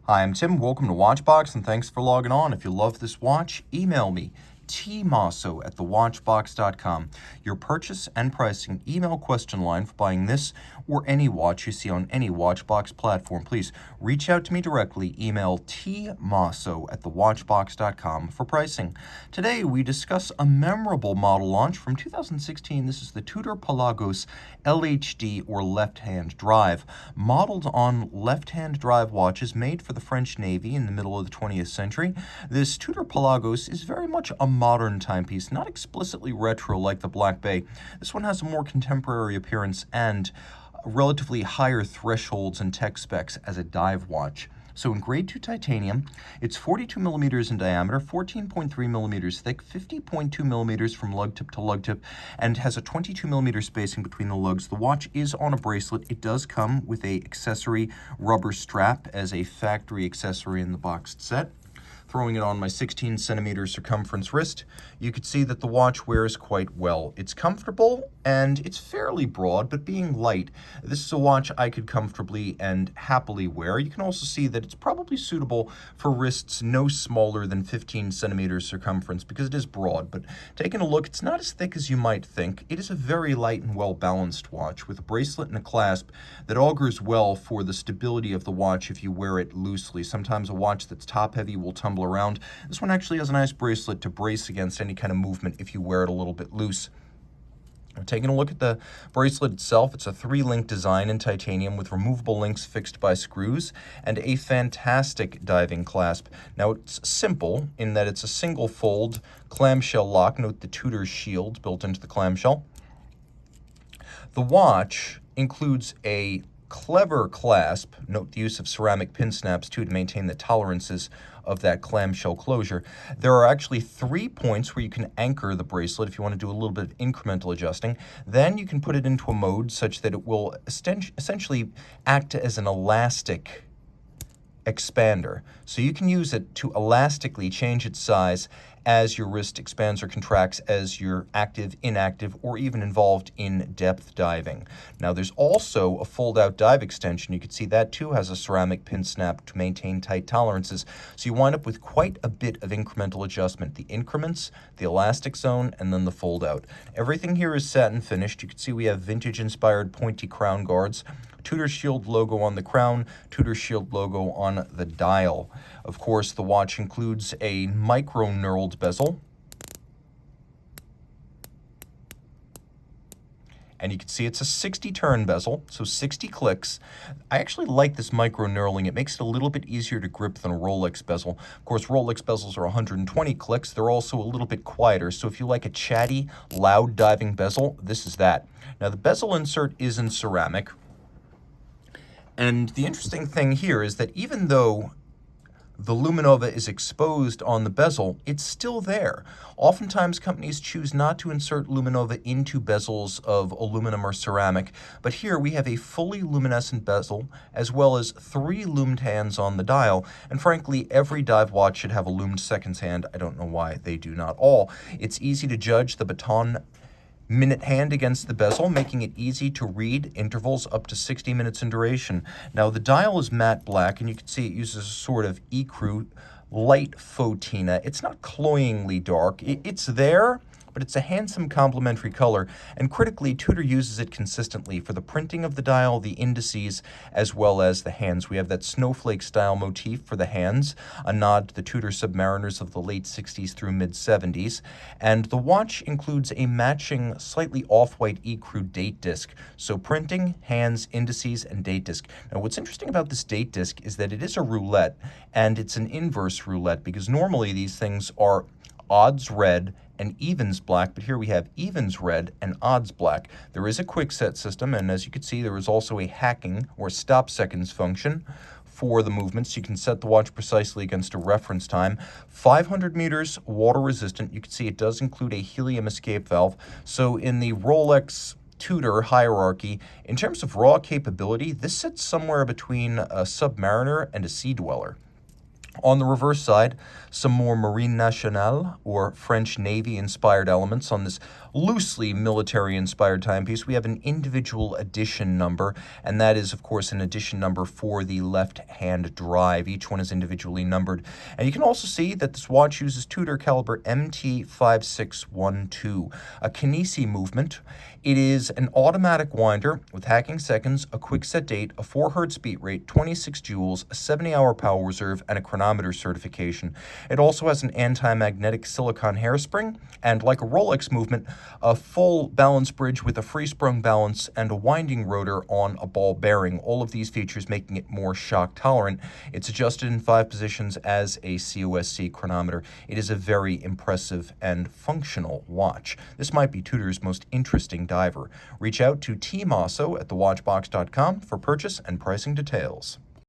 Hi, I'm Tim. Welcome to Watchbox, and thanks for logging on. If you love this watch, email me, tmosso@thewatchbox.com. Your purchase and pricing email question line for buying this or any watch you see on any Watchbox platform. Please reach out to me directly. Email tmosso@thewatchbox.com for pricing. Today, we discuss a memorable model launch from 2016. This is the Tudor Pelagos LHD or left-hand drive. Modeled on left-hand drive watches made for the French Navy in the middle of the 20th century, this Tudor Pelagos is very much a modern timepiece, not explicitly retro like the Black Bay. This one has a more contemporary appearance and relatively higher thresholds and tech specs as a dive watch. So in grade 2 titanium, it's 42 millimeters in diameter, 14.3 millimeters thick, 50.2 millimeters from lug tip to lug tip, and has a 22 millimeter spacing between the lugs. The watch is on a bracelet. It does come with a accessory rubber strap as a factory accessory in the boxed set. Throwing it on my 16 centimeter circumference wrist, you could see that the watch wears quite well. It's comfortable and it's fairly broad, but being light, this is a watch I could comfortably and happily wear. You can also see that it's probably suitable for wrists no smaller than 15 centimeters circumference because it is broad, but taking a look, it's not as thick as you might think. It is a very light and well-balanced watch with a bracelet and a clasp that augurs well for the stability of the watch if you wear it loosely. Sometimes a watch that's top-heavy will tumble around. This one actually has a nice bracelet to brace against any kind of movement if you wear it a little bit loose. Taking a look at the bracelet itself, it's a 3-link design in titanium with removable links fixed by screws and a fantastic diving clasp. Now it's simple in that it's a single fold clamshell lock. Note the Tudor shield built into the clamshell. The watch includes a clever clasp. Note the use of ceramic pin snaps too to maintain the tolerances of that clamshell closure. There are actually 3 points where you can anchor the bracelet if you want to do a little bit of incremental adjusting. Then you can put it into a mode such that it will essentially act as an elastic expander. So you can use it to elastically change its size as your wrist expands or contracts as you're active, inactive, or even involved in depth diving. Now there's also a fold-out dive extension. You can see that too has a ceramic pin snap to maintain tight tolerances. So you wind up with quite a bit of incremental adjustment. The increments, the elastic zone, and then the fold-out. Everything here is satin finished. You can see we have vintage-inspired pointy crown guards, Tudor Shield logo on the crown, Tudor Shield logo on the dial. Of course, the watch includes a micro knurled bezel. And you can see it's a 60 turn bezel, so 60 clicks. I actually like this micro knurling. It makes it a little bit easier to grip than a Rolex bezel. Of course, Rolex bezels are 120 clicks. They're also a little bit quieter. So if you like a chatty, loud diving bezel, this is that. Now the bezel insert is in ceramic. And the interesting thing here is that even though the luminova is exposed on the bezel, it's still there. Oftentimes, companies choose not to insert luminova into bezels of aluminum or ceramic, but here we have a fully luminescent bezel, as well as 3 lumed hands on the dial, and frankly, every dive watch should have a lumed seconds hand. I don't know why they do not all. It's easy to judge the baton minute hand against the bezel, making it easy to read intervals up to 60 minutes in duration. Now the dial is matte black, and you can see it uses a sort of ecru light fauxtina. It's not cloyingly dark. It's there, but it's a handsome complementary color, and critically, Tudor uses it consistently for the printing of the dial, the indices, as well as the hands. We have that snowflake style motif for the hands, a nod to the Tudor Submariners of the late 60s through mid-70s, and the watch includes a matching slightly off-white ecru date disc, so printing, hands, indices, and date disc. Now what's interesting about this date disc is that it is a roulette, and it's an inverse roulette, because normally these things are odds red and evens black, but here we have evens red and odds black. There is a quick set system, and as you can see, there is also a hacking or stop seconds function for the movements. You can set the watch precisely against a reference time. 500 meters, water resistant. You can see it does include a helium escape valve. So in the Rolex Tudor hierarchy, in terms of raw capability, this sits somewhere between a Submariner and a Sea Dweller. On the reverse side, some more Marine Nationale or French Navy inspired elements on this loosely military-inspired timepiece, we have an individual edition number, and that is, of course, an edition number for the left-hand drive. Each one is individually numbered. And you can also see that this watch uses Tudor caliber MT5612, a Kinesi movement. It is an automatic winder with hacking seconds, a quick set date, a 4 Hz beat rate, 26 joules, a 70-hour power reserve, and a chronometer certification. It also has an anti-magnetic silicon hairspring, and like a Rolex movement, a full balance bridge with a free-sprung balance and a winding rotor on a ball bearing. All of these features making it more shock tolerant. It's adjusted in 5 positions as a COSC chronometer. It is a very impressive and functional watch. This might be Tudor's most interesting diver. Reach out to Team Mosso at thewatchbox.com for purchase and pricing details.